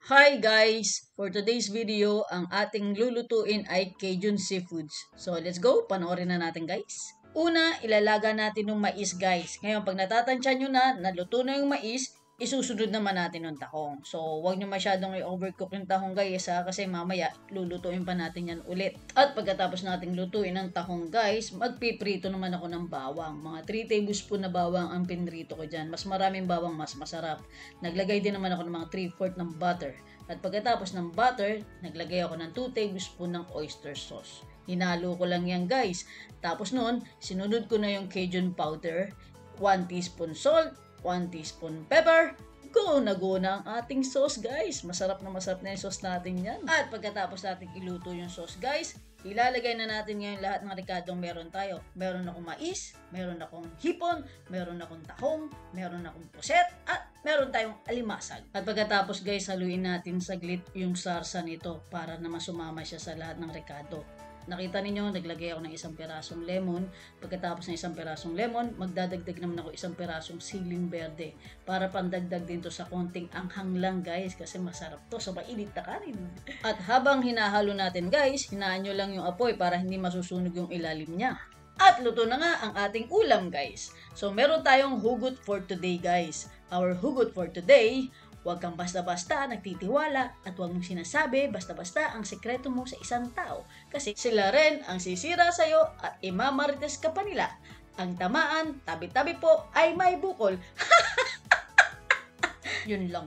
Hi guys! For today's video, ang ating lulutuin ay Cajun Seafoods. So let's go, panoorin na natin guys. Una, ilalaga natin yung mais guys. Ngayon, pag natatansya nyo na, naluto na yung mais, isusunod naman natin yung tahong. So, huwag nyo masyadong i-overcook yung tahong guys kasi mamaya lulutuin pa natin yan ulit. At pagkatapos nating lutuin ang tahong guys, magpiprito naman ako ng bawang. Mga 3 tablespoon na bawang ang pinrito ko dyan. Mas maraming bawang, mas masarap. Naglagay din naman ako ng mga 3/4 ng butter. At pagkatapos ng butter, naglagay ako ng 2 tablespoon ng oyster sauce. Hinalo ko lang yan guys. Tapos noon, sinunod ko na yung Cajun powder, 1 teaspoon salt, 1 teaspoon pepper. Go na ang ating sauce guys. Masarap na yung sauce natin yan. At pagkatapos natin iluto yung sauce guys, ilalagay na natin ngayon lahat ng ricadong meron tayo. Meron akong mais, meron akong hipon, meron akong tahong, meron akong puset, at meron tayong alimasag. At pagkatapos guys, haluin natin saglit yung sarsa nito para naman sumama siya sa lahat ng ricado. Nakita ninyo, naglagay ako ng 1 pirasong lemon. Pagkatapos ng 1 pirasong lemon, magdadagdag naman ako 1 pirasong siling berde. Para pandagdag din to sa konting anghang lang guys, kasi masarap to sa mainit na kanin. At habang hinahalo natin guys, hinaan nyo lang yung apoy para hindi masusunog yung ilalim niya. At luto na nga ang ating ulam guys. So meron tayong hugot for today guys. Our hugot for today, huwag kang basta-basta nagtitiwala at huwag mong sinasabi basta-basta ang sekreto mo sa isang tao. Kasi sila rin ang sisira sa'yo at imamarites ka pa nila. Ang tamaan, tabi-tabi po ay may bukol. Yun lang.